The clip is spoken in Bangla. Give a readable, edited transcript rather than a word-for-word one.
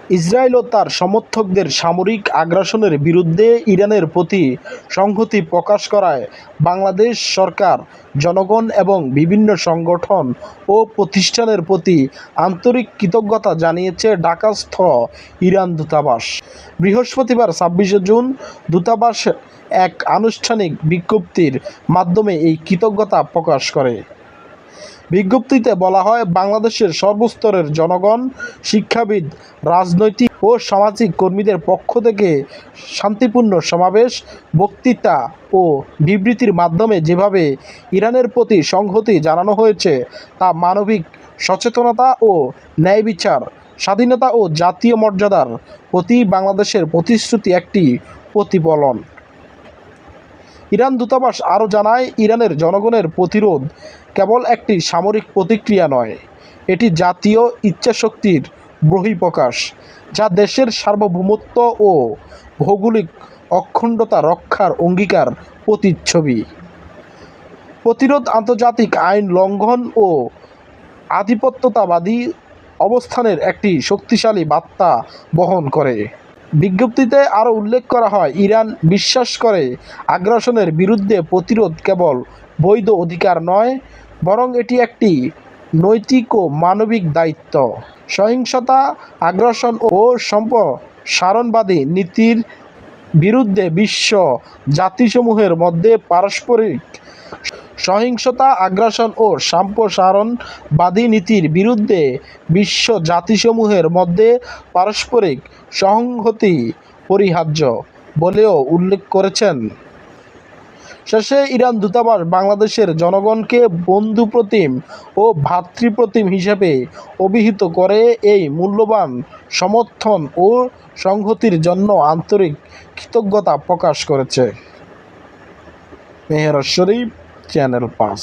ইসরায়েল ও তার সমর্থকদের সামরিক আগ্রাসনের বিরুদ্ধে ইরানের প্রতি সংহতি প্রকাশ করায় বাংলাদেশ সরকার, জনগণ এবং বিভিন্ন সংগঠন ও প্রতিষ্ঠানের প্রতি আন্তরিক কৃতজ্ঞতা জানিয়েছে ঢাকাস্থ ইরান দূতাবাস। বৃহস্পতিবার ২৬ জুন দূতাবাস এক আনুষ্ঠানিক বিজ্ঞপ্তির মাধ্যমে এই কৃতজ্ঞতা প্রকাশ করে। বিজ্ঞপ্তিতে বলা হয়, বাংলাদেশের সর্বস্তরের জনগণ, শিক্ষাবিদ, রাজনৈতিক ও সামাজিক কর্মীদের পক্ষ থেকে শান্তিপূর্ণ সমাবেশ, বক্তৃতা ও বিবৃতির মাধ্যমে যেভাবে ইরানের প্রতি সংহতি জানানো হয়েছে তা মানবিক সচেতনতা ও ন্যায় বিচার, স্বাধীনতা ও জাতীয় মর্যাদার প্রতি বাংলাদেশের প্রতিশ্রুতি একটি প্রতিফলন। ইরান দূতাবাস আরও জানায়, ইরানের জনগণের প্রতিরোধ কেবল একটি সামরিক প্রতিক্রিয়া নয়, এটি জাতীয় ইচ্ছাশক্তির বহিঃপ্রকাশ, যা দেশের সার্বভৌমত্ব ও ভৌগোলিক অখণ্ডতা রক্ষার অঙ্গীকার প্রতিচ্ছবি। প্রতিরোধ আন্তর্জাতিক আইন লঙ্ঘন ও আধিপত্যবাদী অবস্থানের একটি শক্তিশালী বার্তা বহন করে। বিজ্ঞপ্তিতে আরও উল্লেখ করা হয়, ইরান বিশ্বাস করে আগ্রাসনের বিরুদ্ধে প্রতিরোধ কেবল বৈধ অধিকার নয়, বরং এটি একটি নৈতিক ও মানবিক দায়িত্ব। সহিংসতা, আগ্রাসন ও সম্প্রসারণবাদী নীতির বিরুদ্ধে বিশ্ব জাতিসমূহের মধ্যে পারস্পরিক সহিংসতা, আগ্রাসন ও সম্প্রসারণবাদী নীতির বিরুদ্ধে বিশ্ব জাতিসমূহের মধ্যে পারস্পরিক সংহতি পরিহার্য বলেও উল্লেখ করেছেন। শেষে ইরান দূতাবাস বাংলাদেশের জনগণকে বন্ধুপ্রতিম ও ভ্রাতৃপ্রতিম হিসেবে অভিহিত করে এই মূল্যবান সমর্থন ও সংহতির জন্য আন্তরিক কৃতজ্ঞতা প্রকাশ করেছে। মেহের শরীফ, চ্যানেল ৫।